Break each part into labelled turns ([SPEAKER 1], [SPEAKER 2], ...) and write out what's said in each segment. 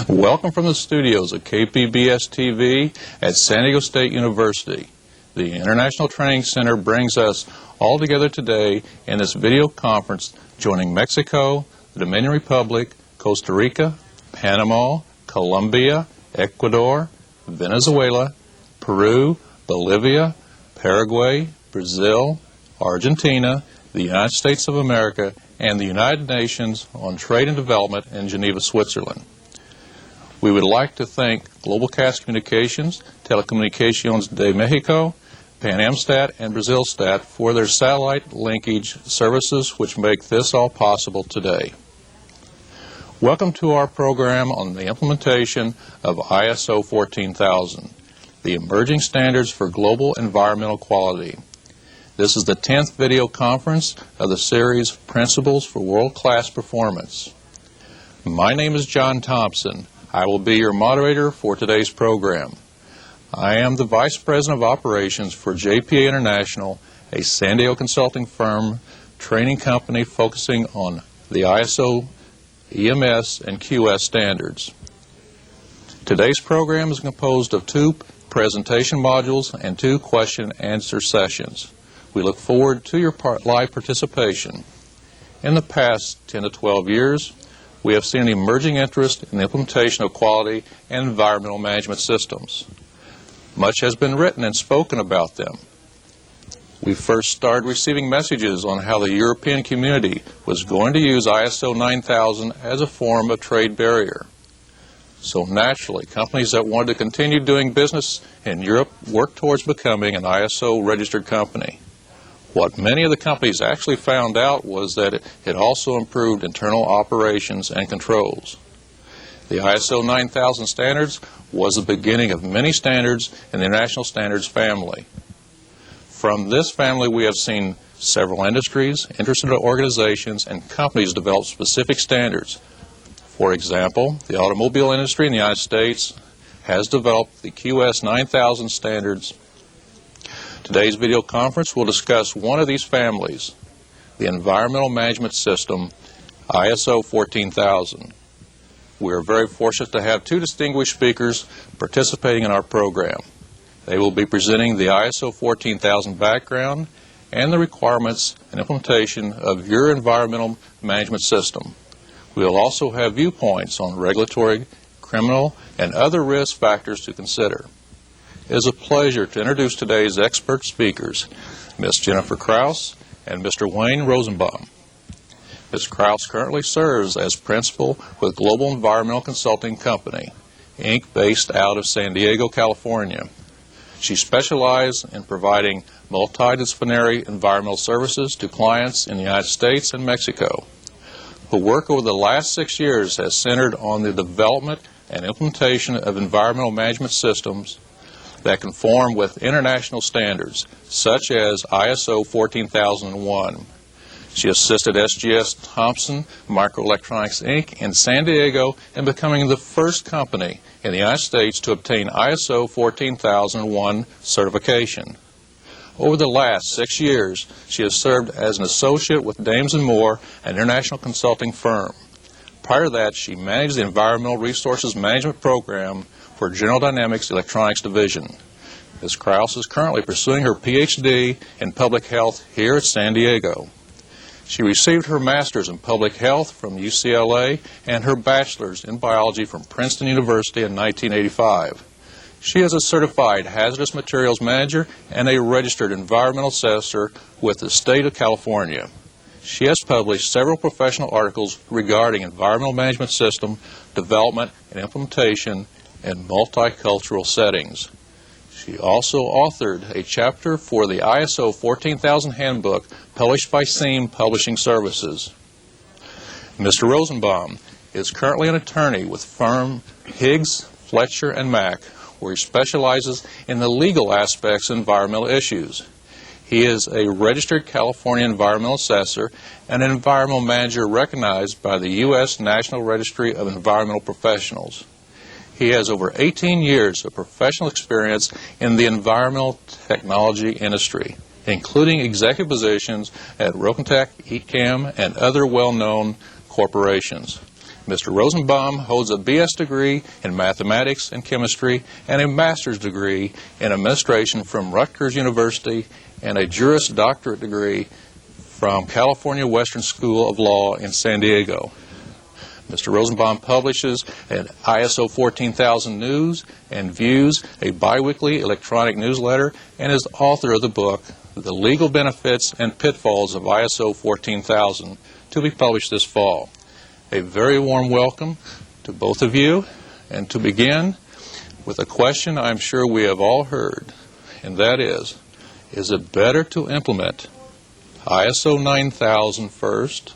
[SPEAKER 1] Welcome from the studios of KPBS-TV at San Diego State University. The International Training Center brings us all together today in this video conference, joining Mexico, the Dominican Republic, Costa Rica, Panama, Colombia, Ecuador, Venezuela, Peru, Bolivia, Paraguay, Brazil, Argentina, the United States of America, and the United Nations on Trade and Development in Geneva, Switzerland. We would like to thank Global Cast Communications, Telecomunicaciones de Mexico, PanAmStat, and Brasilstat for their satellite linkage services which make this all possible today. Welcome to our program on the implementation of ISO 14000, the Emerging Standards for Global Environmental Quality. This is the 10th video conference of the series Principles for World-Class Performance. My name is John Thompson. I will be your moderator for today's program. I am the Vice President of Operations for JPA International, a San Diego consulting firm, training company focusing on the ISO, EMS, and QS standards. Today's program is composed of 2 presentation modules and 2 question-answer sessions. We look forward to your live participation. In the past 10 to 12 years, we have seen an emerging interest in the implementation of quality and environmental management systems. Much has been written and spoken about them. We first started receiving messages on how the European community was going to use ISO 9000 as a form of trade barrier. So naturally, companies that wanted to continue doing business in Europe worked towards becoming an ISO registered company. What many of the companies actually found out was that it also improved internal operations and controls. The ISO 9000 standards was the beginning of many standards in the international standards family. From this family, we have seen several industries, interested organizations, and companies develop specific standards. For example, the automobile industry in the United States has developed the QS 9000 standards. Today's video conference will discuss one of these families, the Environmental Management System, ISO 14000. We are very fortunate to have 2 distinguished speakers participating in our program. They will be presenting the ISO 14000 background and the requirements and implementation of your environmental management system. We will also have viewpoints on regulatory, criminal, and other risk factors to consider. It is a pleasure to introduce today's expert speakers, Ms. Jennifer Kraus and Mr. Wayne Rosenbaum. Ms. Kraus currently serves as principal with Global Environmental Consulting Company, Inc., based out of San Diego, California. She specializes in providing multidisciplinary environmental services to clients in the United States and Mexico. Her work over the last 6 years has centered on the development and implementation of environmental management systems that conform with international standards, such as ISO 14001. She assisted SGS Thompson Microelectronics, Inc. in San Diego in becoming the first company in the United States to obtain ISO 14001 certification. Over the last 6 years, she has served as an associate with Dames & Moore, an international consulting firm. Prior to that, she managed the Environmental Resources Management Program for General Dynamics Electronics Division. Ms. Kraus is currently pursuing her Ph.D. in Public Health here at San Diego. She received her Master's in Public Health from UCLA and her Bachelor's in Biology from Princeton University in 1985. She is a certified hazardous materials manager and a registered environmental assessor with the state of California. She has published several professional articles regarding environmental management system development and implementation in multicultural settings. She also authored a chapter for the ISO 14000 handbook published by SEAM Publishing Services. Mr. Rosenbaum is currently an attorney with firm Higgs, Fletcher, and Mack, where he specializes in the legal aspects of environmental issues. He is a registered California environmental assessor and an environmental manager recognized by the U.S. National Registry of Environmental Professionals. He has over 18 years of professional experience in the environmental technology industry, including executive positions at Rokentech, ECAM, and other well-known corporations. Mr. Rosenbaum holds a BS degree in mathematics and chemistry and a master's degree in administration from Rutgers University and a Juris Doctorate degree from California Western School of Law in San Diego. Mr. Rosenbaum publishes an ISO 14000 News and Views, a biweekly electronic newsletter, and is the author of the book, The Legal Benefits and Pitfalls of ISO 14000, to be published this fall. A very warm welcome to both of you, and to begin with a question I'm sure we have all heard, and that is it better to implement ISO 9000 first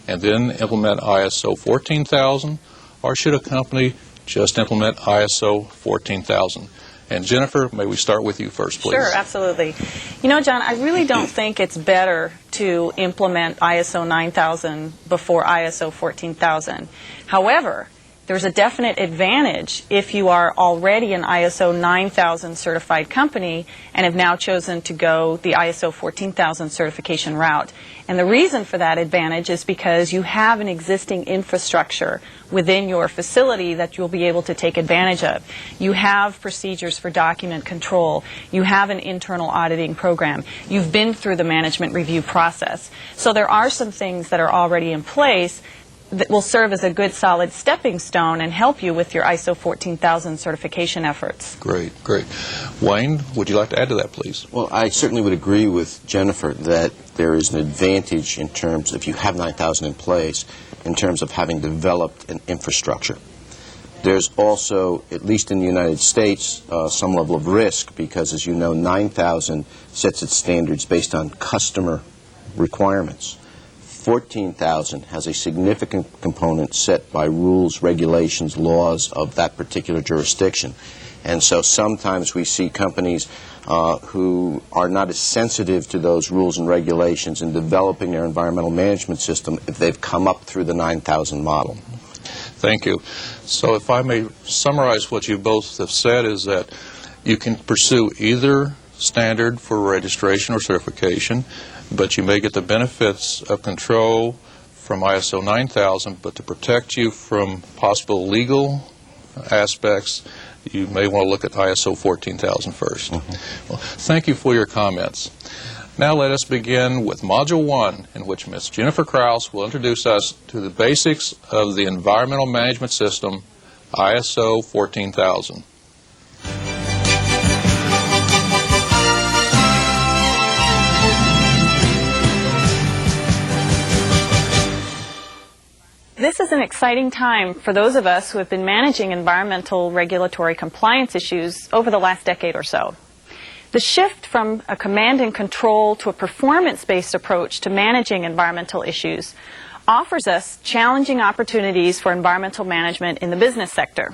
[SPEAKER 1] and then implement ISO 14000, or should a company just implement ISO 14000? And Jennifer, may we start with you first, please?
[SPEAKER 2] Sure, absolutely. You know, John, I really don't think it's better to implement ISO 9000 before ISO 14000. However, there's a definite advantage if you are already an ISO 9000 certified company and have now chosen to go the ISO 14000 certification route. And the reason for that advantage is because you have an existing infrastructure within your facility that you'll be able to take advantage of. You have procedures for document control. You have an internal auditing program. You've been through the management review process. So there are some things that are already in place that will serve as a good solid stepping stone and help you with your ISO 14000 certification efforts.
[SPEAKER 1] Great, great. Wayne, would you like to add to that, please?
[SPEAKER 3] Well, I certainly would agree with Jennifer that there is an advantage in terms, if you have 9000 in place, in terms of having developed an infrastructure. There's also, at least in the United States, some level of risk because, as you know, 9000 sets its standards based on customer requirements. 14000 has a significant component set by rules, regulations, laws of that particular jurisdiction. And so sometimes we see companies who are not as sensitive to those rules and regulations in developing their environmental management system if they've come up through the 9000 model.
[SPEAKER 1] Thank you. So if I may summarize what you both have said is that you can pursue either standard for registration or certification, but you may get the benefits of control from ISO 9000, but to protect you from possible legal aspects, you may want to look at ISO 14000 first. Well, thank you for your comments. Now let us begin with Module 1, in which Ms. Jennifer Kraus will introduce us to the basics of the Environmental Management System, ISO 14000.
[SPEAKER 2] This is an exciting time for those of us who have been managing environmental regulatory compliance issues over the last decade or so. The shift from a command and control to a performance-based approach to managing environmental issues offers us challenging opportunities for environmental management in the business sector.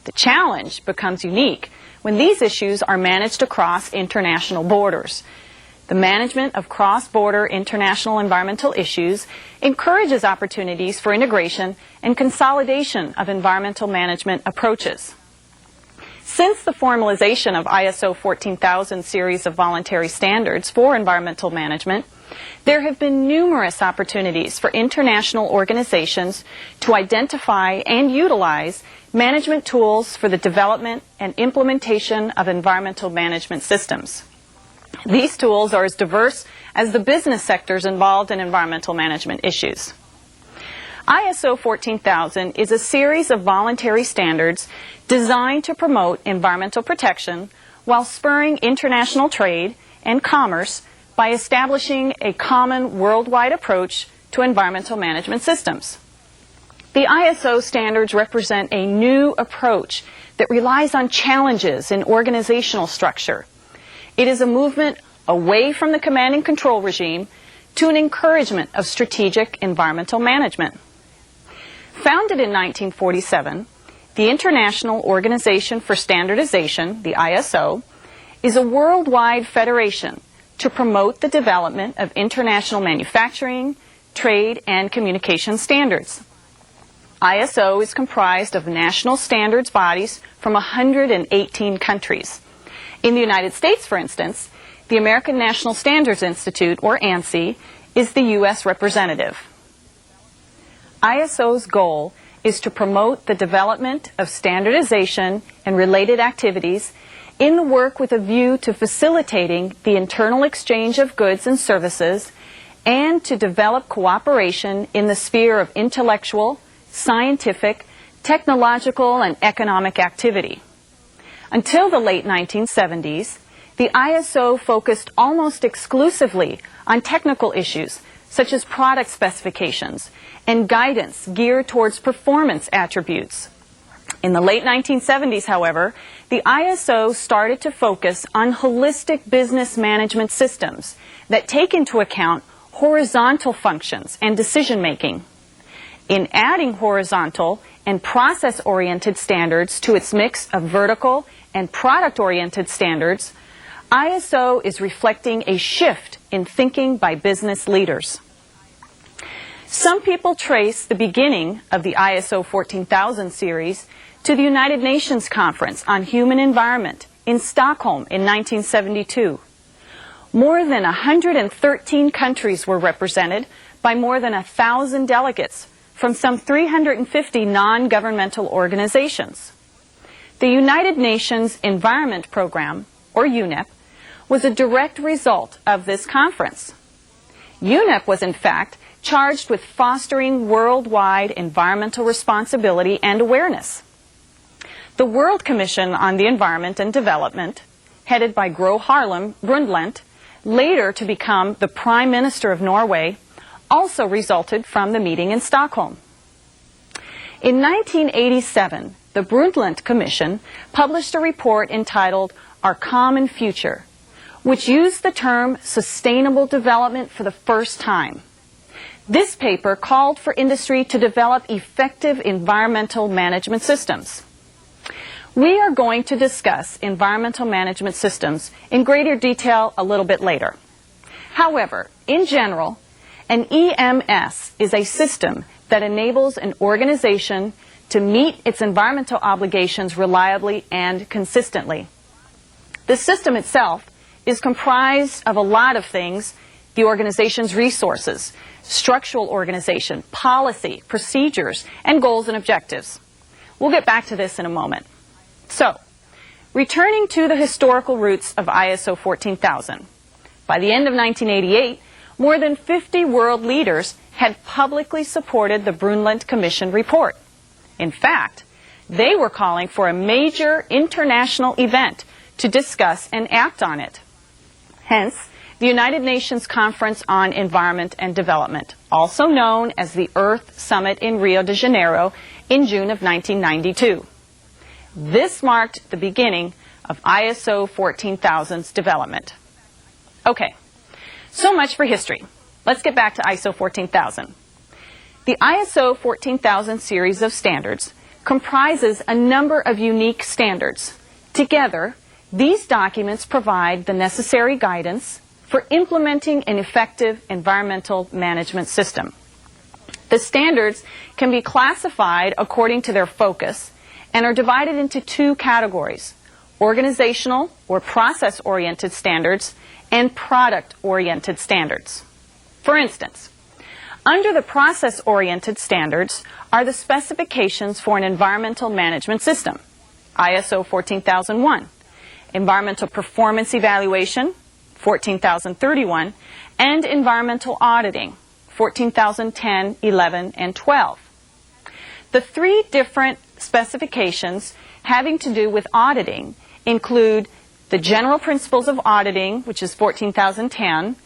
[SPEAKER 2] The challenge becomes unique when these issues are managed across international borders. The management of cross-border international environmental issues encourages opportunities for integration and consolidation of environmental management approaches. Since the formalization of ISO 14000 series of voluntary standards for environmental management, there have been numerous opportunities for international organizations to identify and utilize management tools for the development and implementation of environmental management systems. These tools are as diverse as the business sectors involved in environmental management issues. ISO 14000 is a series of voluntary standards designed to promote environmental protection while spurring international trade and commerce by establishing a common worldwide approach to environmental management systems. The ISO standards represent a new approach that relies on challenges in organizational structure. It is a movement away from the command and control regime to an encouragement of strategic environmental management. Founded in 1947, the International Organization for Standardization, the ISO, is a worldwide federation to promote the development of international manufacturing, trade, and communication standards. ISO is comprised of national standards bodies from 118 countries. In the United States, for instance, the American National Standards Institute, or ANSI, is the U.S. representative. ISO's goal is to promote the development of standardization and related activities in the work with a view to facilitating the internal exchange of goods and services and to develop cooperation in the sphere of intellectual, scientific, technological, and economic activity. Until the late 1970s, the ISO focused almost exclusively on technical issues such as product specifications and guidance geared towards performance attributes. In the late 1970s, however, the ISO started to focus on holistic business management systems that take into account horizontal functions and decision-making. In adding horizontal and process-oriented standards to its mix of vertical and product-oriented standards, ISO is reflecting a shift in thinking by business leaders. Some people trace the beginning of the ISO 14000 series to the United Nations Conference on Human Environment in Stockholm in 1972. More than 113 countries were represented by more than 1,000 delegates from some 350 non-governmental organizations. The United Nations Environment Program, or UNEP, was a direct result of this conference. UNEP was in fact charged with fostering worldwide environmental responsibility and awareness. The World Commission on the Environment and Development, headed by Gro Harlem Brundtland, later to become the Prime Minister of Norway, also resulted from the meeting in Stockholm. In 1987, the Brundtland Commission published a report entitled Our Common Future, which used the term sustainable development for the first time. This paper called for industry to develop effective environmental management systems. We are going to discuss environmental management systems in greater detail a little bit later. However, in general, an EMS is a system that enables an organization to meet its environmental obligations reliably and consistently. The system itself is comprised of a lot of things: the organization's resources, structural organization, policy, procedures, and goals and objectives. We'll get back to this in a moment. So, returning to the historical roots of ISO 14000. By the end of 1988, more than 50 world leaders had publicly supported the Brundtland Commission report. In fact, they were calling for a major international event to discuss and act on it. Hence, the United Nations Conference on Environment and Development, also known as the Earth Summit in Rio de Janeiro in June of 1992. This marked the beginning of ISO 14000's development. Okay, so much for history. Let's get back to ISO 14000. The ISO 14000 series of standards comprises a number of unique standards. Together, these documents provide the necessary guidance for implementing an effective environmental management system. The standards can be classified according to their focus and are divided into two categories: organizational or process-oriented standards and product-oriented standards. For instance, under the process-oriented standards are the specifications for an environmental management system, ISO 14001, environmental performance evaluation, 14031, and environmental auditing, 14010, 11, and 12. The three different specifications having to do with auditing include the General Principles of Auditing, which is 14010,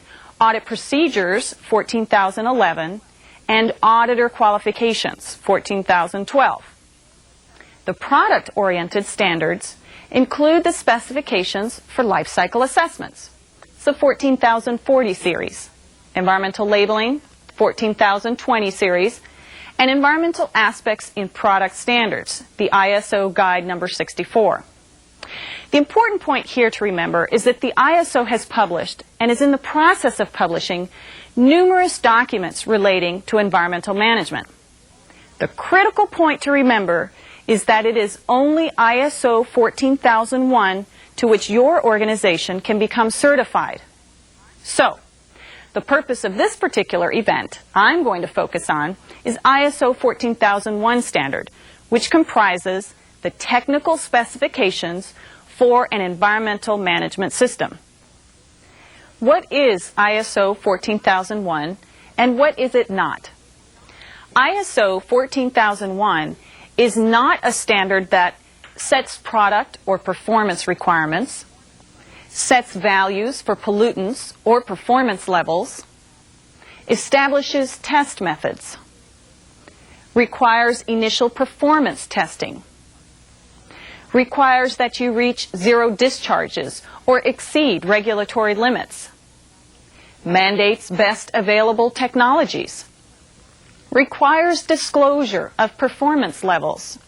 [SPEAKER 2] Audit Procedures, 14011, and Auditor Qualifications, 14012. The product-oriented standards include the specifications for life cycle assessments, it's the 14040 series, environmental labeling, 14020 series, and environmental aspects in product standards, the ISO Guide number 64. The important point here to remember is that the ISO has published and is in the process of publishing numerous documents relating to environmental management. The critical point to remember is that it is only ISO 14001 to which your organization can become certified. So, the purpose of this particular event I'm going to focus on is ISO 14001 standard, which comprises the technical specifications for an environmental management system. What is ISO 14001 and what is it not? ISO 14001 is not a standard that sets product or performance requirements, sets values for pollutants or performance levels, establishes test methods, requires initial performance testing, requires that you reach zero discharges or exceed regulatory limits, mandates best available technologies, requires disclosure of performance levels,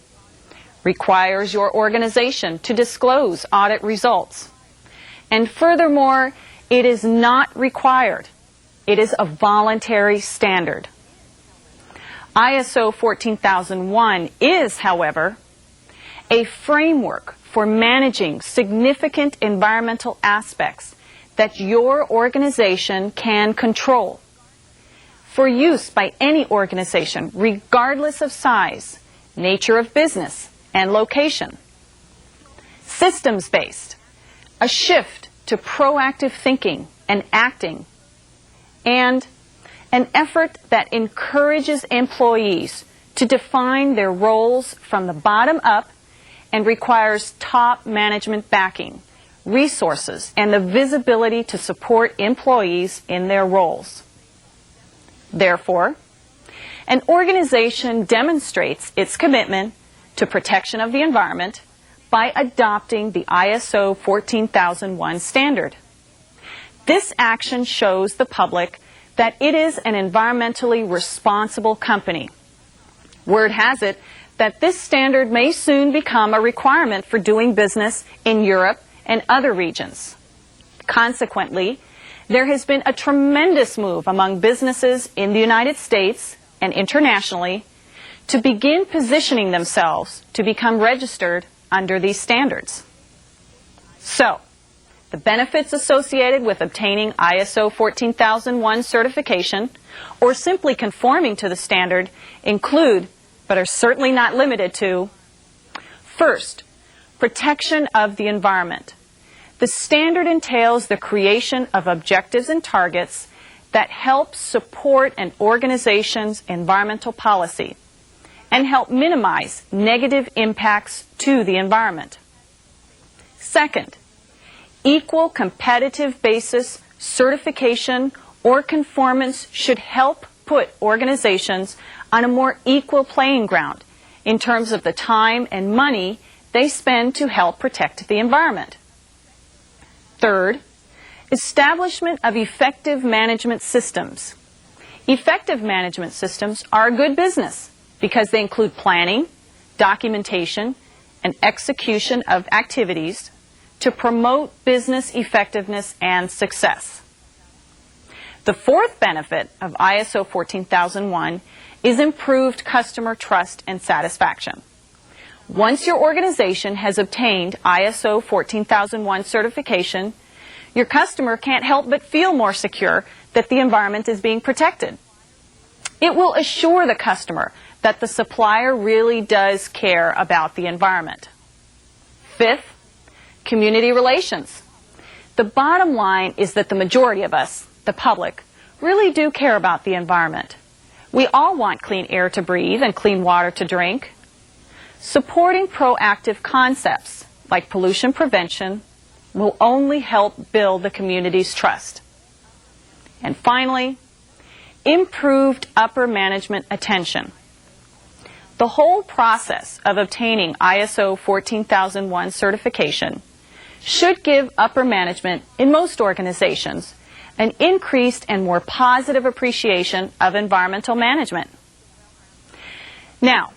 [SPEAKER 2] requires your organization to disclose audit results, and furthermore, it is not required. It is a voluntary standard. ISO 14001 is, however, a framework for managing significant environmental aspects that your organization can control for use by any organization, regardless of size, nature of business, and location. Systems-based, a shift to proactive thinking and acting, and an effort that encourages employees to define their roles from the bottom up and requires top management backing, resources, and the visibility to support employees in their roles. Therefore, an organization demonstrates its commitment to protection of the environment by adopting the ISO 14001 standard. This action shows the public that it is an environmentally responsible company. Word has it that this standard may soon become a requirement for doing business in Europe and other regions. Consequently, there has been a tremendous move among businesses in the United States and internationally to begin positioning themselves to become registered under these standards. So, the benefits associated with obtaining ISO 14001 certification or simply conforming to the standard include, but are certainly not limited to, first, protection of the environment. The standard entails the creation of objectives and targets that help support an organization's environmental policy and help minimize negative impacts to the environment. Second, equal competitive basis certification or conformance should help put organizations on a more equal playing ground in terms of the time and money they spend to help protect the environment. Third, establishment of effective management systems. Effective management systems are good business because they include planning, documentation, and execution of activities to promote business effectiveness and success. The fourth benefit of ISO 14001 is improved customer trust and satisfaction. Once your organization has obtained ISO 14001 certification, your customer can't help but feel more secure that the environment is being protected. It will assure the customer that the supplier really does care about the environment. Fifth, community relations. The bottom line is that the majority of us, the public, really do care about the environment. We all want clean air to breathe and clean water to drink. Supporting proactive concepts like pollution prevention will only help build the community's trust. And finally, improved upper management attention. The whole process of obtaining ISO 14001 certification should give upper management in most organizations an increased and more positive appreciation of environmental management. Now,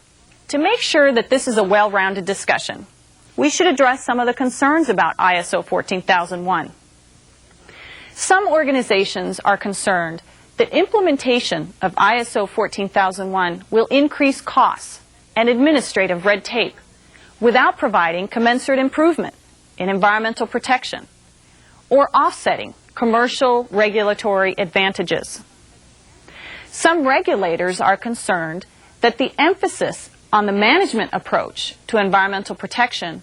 [SPEAKER 2] to make sure that this is a well-rounded discussion, we should address some of the concerns about ISO 14001. Some organizations are concerned that implementation of ISO 14001 will increase costs and administrative red tape without providing commensurate improvement in environmental protection or offsetting commercial regulatory advantages. Some regulators are concerned that the emphasis on the management approach to environmental protection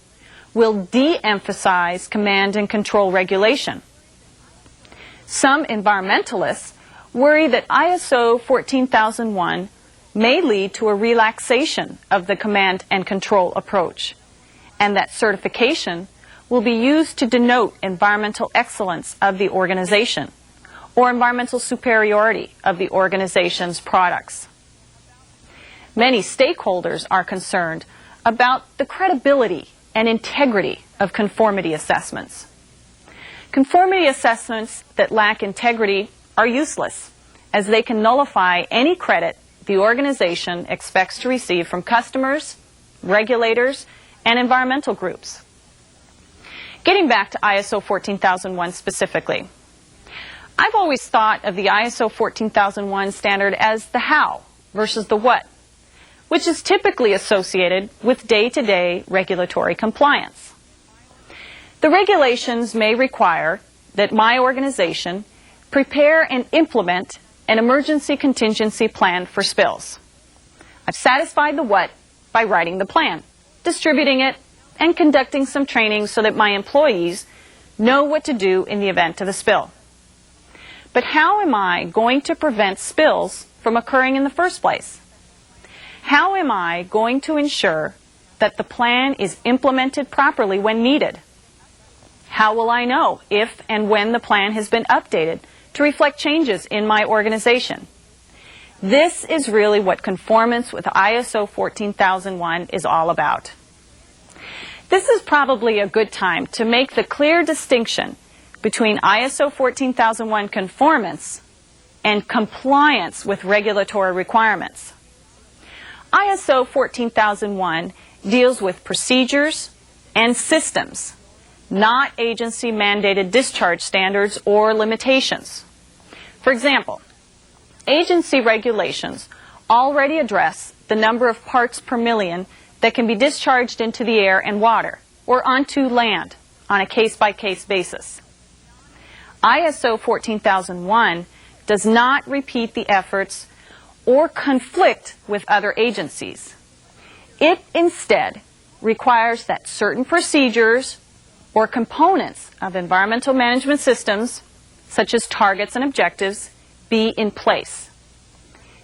[SPEAKER 2] will de-emphasize command and control regulation. Some environmentalists worry that ISO 14001 may lead to a relaxation of the command and control approach, and that certification will be used to denote environmental excellence of the organization or environmental superiority of the organization's products. Many stakeholders are concerned about the credibility and integrity of conformity assessments. Conformity assessments that lack integrity are useless, as they can nullify any credit the organization expects to receive from customers, regulators, and environmental groups. Getting back to ISO 14001 specifically, I've always thought of the ISO 14001 standard as the how versus the what, which is typically associated with day-to-day regulatory compliance. The regulations may require that my organization prepare and implement an emergency contingency plan for spills. I've satisfied the what by writing the plan, distributing it, and conducting some training so that my employees know what to do in the event of a spill. But how am I going to prevent spills from occurring in the first place? How am I going to ensure that the plan is implemented properly when needed? How will I know if and when the plan has been updated to reflect changes in my organization? This is really what conformance with ISO 14001 is all about. This is probably a good time to make the clear distinction between ISO 14001 conformance and compliance with regulatory requirements. ISO 14001 deals with procedures and systems, not agency-mandated discharge standards or limitations. For example, agency regulations already address the number of parts per million that can be discharged into the air and water or onto land on a case-by-case basis. ISO 14001 does not repeat the efforts or conflict with other agencies. It instead requires that certain procedures or components of environmental management systems, such as targets and objectives, be in place.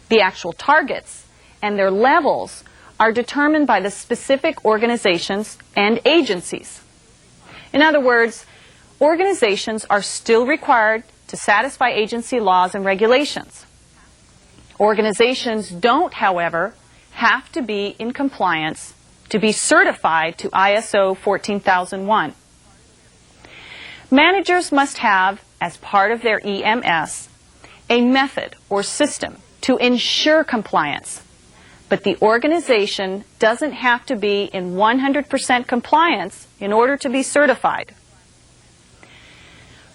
[SPEAKER 2] The actual targets and their levels are determined by the specific organizations and agencies. In other words, organizations are still required to satisfy agency laws and regulations. Organizations don't, however, have to be in compliance to be certified to ISO 14001. Managers must have, as part of their EMS, a method or system to ensure compliance, but the organization doesn't have to be in 100% compliance in order to be certified.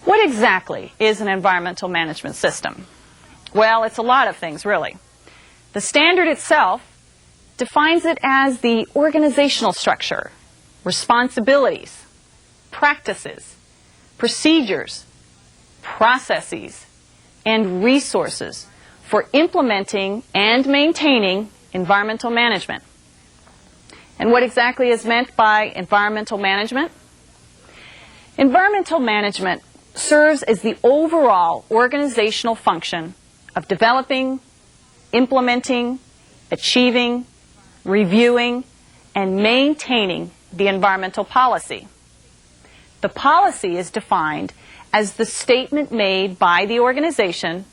[SPEAKER 2] What exactly is an environmental management system? Well, it's a lot of things, really. The standard itself defines it as the organizational structure, responsibilities, practices, procedures, processes, and resources for implementing and maintaining environmental management. And what exactly is meant by environmental management? Environmental management serves as the overall organizational function of developing, implementing, achieving, reviewing, and maintaining the environmental policy. The policy is defined as the statement made by the organization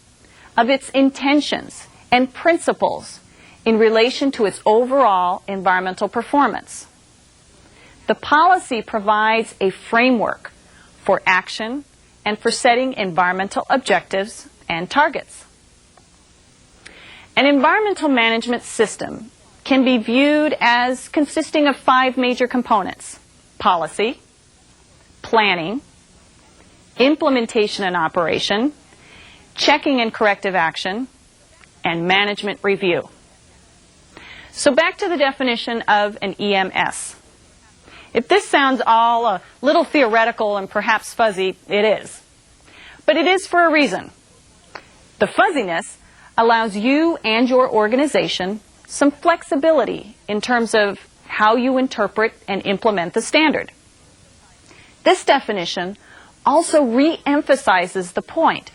[SPEAKER 2] of its intentions and principles in relation to its overall environmental performance. The policy provides a framework for action and for setting environmental objectives and targets. An environmental management system can be viewed as consisting of 5 major components: policy, planning, implementation and operation, checking and corrective action, and management review. So back to the definition of an EMS. If this sounds all a little theoretical and perhaps fuzzy, it is. But it is for a reason. The fuzziness allows you and your organization some flexibility in terms of how you interpret and implement the standard. This definition also re-emphasizes the point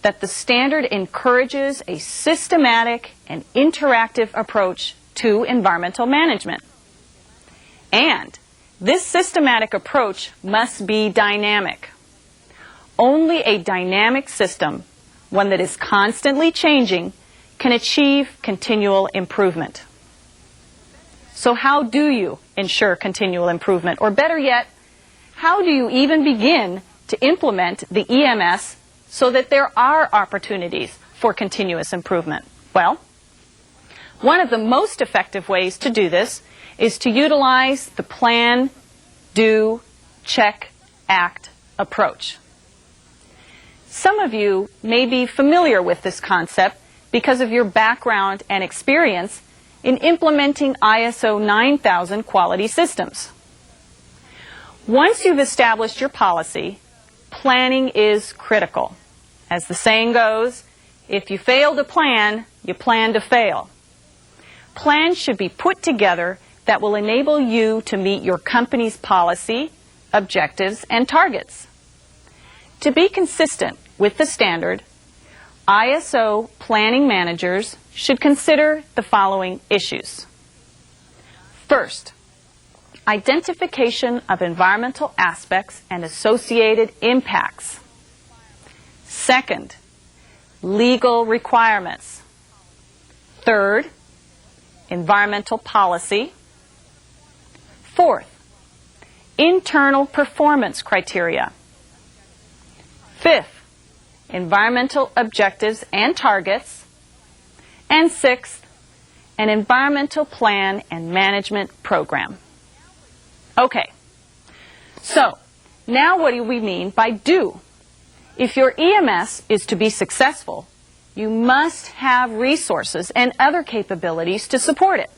[SPEAKER 2] that the standard encourages a systematic and interactive approach to environmental management. And this systematic approach must be dynamic. Only a dynamic system, one that is constantly changing, can achieve continual improvement. So how do you ensure continual improvement? Or better yet, how do you even begin to implement the EMS so that there are opportunities for continuous improvement? Well, one of the most effective ways to do this is to utilize the plan, do, check, act approach. Some of you may be familiar with this concept because of your background and experience in implementing ISO 9000 quality systems. Once you've established your policy, planning is critical. As the saying goes, if you fail to plan, you plan to fail. Plans should be put together that will enable you to meet your company's policy, objectives, and targets. To be consistent with the standard, ISO planning managers should consider the following issues. First, identification of environmental aspects and associated impacts. Second, legal requirements. Third, environmental policy. Fourth, internal performance criteria. Fifth, environmental objectives and targets. And sixth, an environmental plan and management program. Okay, so now what do we mean by do? If your EMS is to be successful, you must have resources and other capabilities to support it.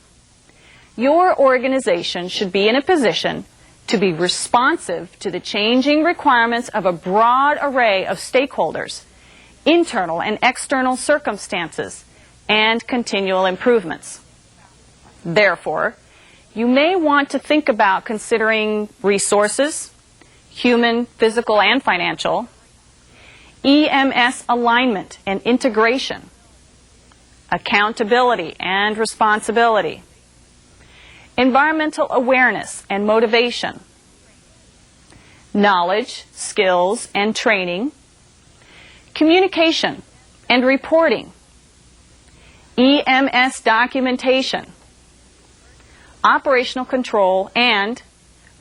[SPEAKER 2] Your organization should be in a position to be responsive to the changing requirements of a broad array of stakeholders, internal and external circumstances, and continual improvements. Therefore, you may want to think about considering resources, human, physical, and financial, EMS alignment and integration, accountability and responsibility, environmental awareness and motivation, knowledge, skills, and training, communication and reporting, EMS documentation, operational control, and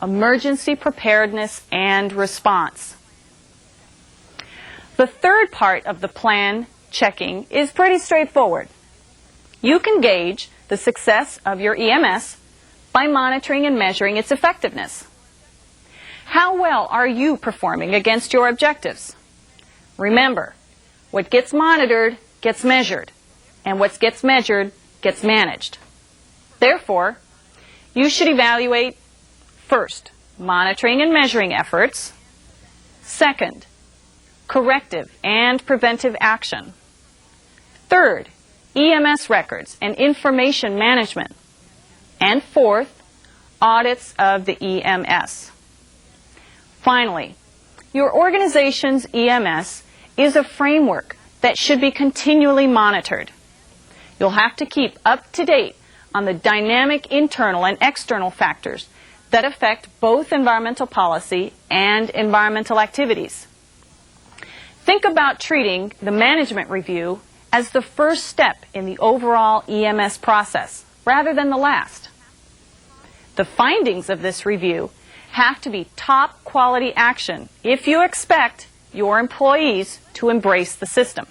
[SPEAKER 2] emergency preparedness and response. The third part of the plan checking is pretty straightforward. You can gauge the success of your EMS by monitoring and measuring its effectiveness. How well are you performing against your objectives? Remember, what gets monitored gets measured, and what gets measured gets managed. Therefore, you should evaluate, first, monitoring and measuring efforts, second, corrective and preventive action, third, EMS records and information management, and fourth, audits of the EMS. Finally, your organization's EMS is a framework that should be continually monitored. You'll have to keep up to date on the dynamic internal and external factors that affect both environmental policy and environmental activities. Think about treating the management review as the first step in the overall EMS process, rather than the last. The findings of this review have to be top quality action if you expect your employees to embrace the system.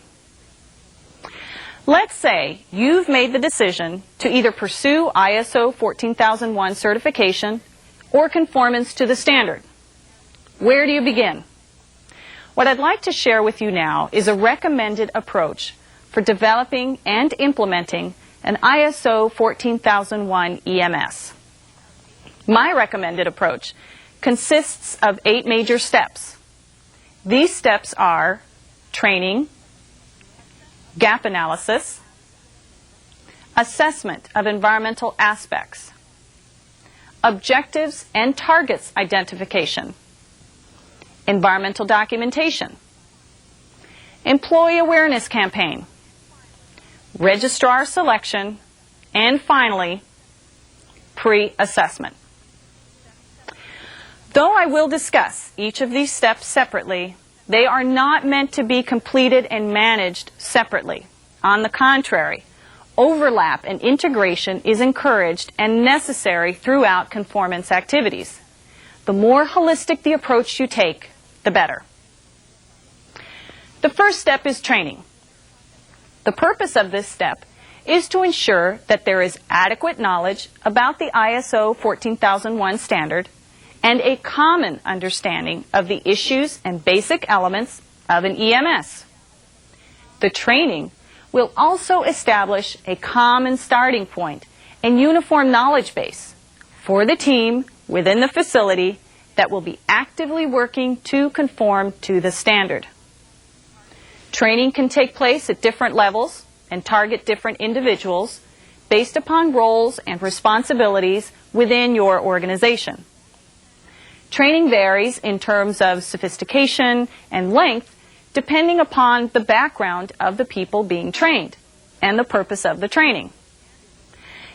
[SPEAKER 2] Let's say you've made the decision to either pursue ISO 14001 certification or conformance to the standard. Where do you begin? What I'd like to share with you now is a recommended approach for developing and implementing an ISO 14001 EMS. My recommended approach consists of 8 major steps. These steps are training, gap analysis, assessment of environmental aspects, objectives and targets identification, environmental documentation, employee awareness campaign, registrar selection, and finally, pre-assessment. Though I will discuss each of these steps separately, they are not meant to be completed and managed separately. On the contrary, overlap and integration is encouraged and necessary throughout conformance activities. The more holistic the approach you take, the better. The first step is training. The purpose of this step is to ensure that there is adequate knowledge about the ISO 14001 standard and a common understanding of the issues and basic elements of an EMS. The training will also establish a common starting point and uniform knowledge base for the team within the facility that will be actively working to conform to the standard. Training can take place at different levels and target different individuals based upon roles and responsibilities within your organization. Training varies in terms of sophistication and length depending upon the background of the people being trained and the purpose of the training.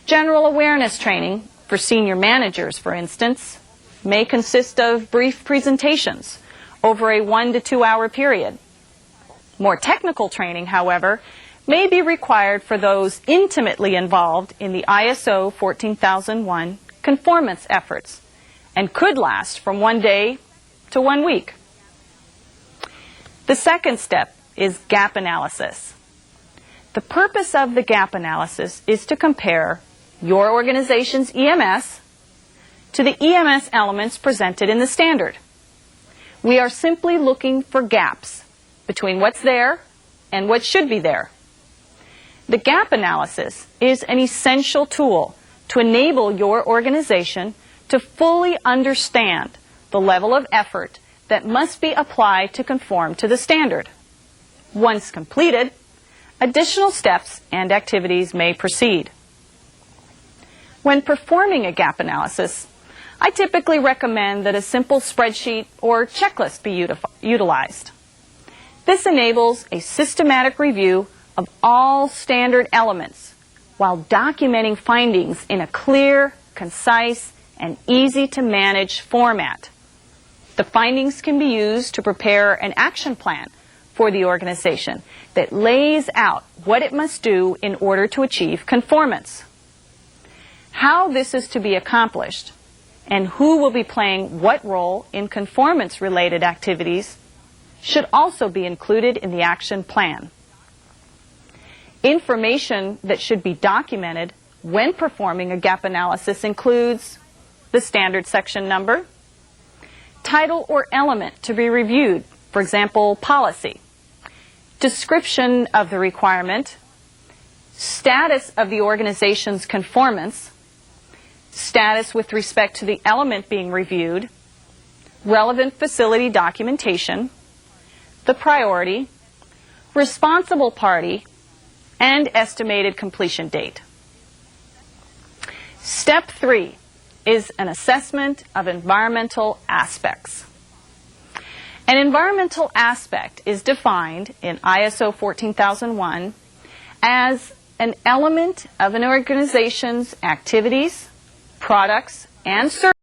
[SPEAKER 2] General awareness training for senior managers, for instance, may consist of brief presentations over a 1 to 2 hour period. More technical training, however, may be required for those intimately involved in the ISO 14001 conformance efforts and could last from 1 day to 1 week. The second step is gap analysis. The purpose of the gap analysis is to compare your organization's EMS to the EMS elements presented in the standard. We are simply looking for gaps between what's there and what should be there. The gap analysis is an essential tool to enable your organization to fully understand the level of effort that must be applied to conform to the standard. Once completed, additional steps and activities may proceed. When performing a gap analysis, I typically recommend that a simple spreadsheet or checklist be utilized. This enables a systematic review of all standard elements while documenting findings in a clear, concise, and easy-to-manage format. The findings can be used to prepare an action plan for the organization that lays out what it must do in order to achieve conformance. How this is to be accomplished and who will be playing what role in conformance-related activities should also be included in the action plan. Information that should be documented when performing a gap analysis includes the standard section number, title or element to be reviewed, for example, policy, description of the requirement, status of the organization's conformance, status with respect to the element being reviewed, relevant facility documentation, the priority, responsible party, and estimated completion date. Step 3 is an assessment of environmental aspects. An environmental aspect is defined in ISO 14001 as an element of an organization's activities, products, and services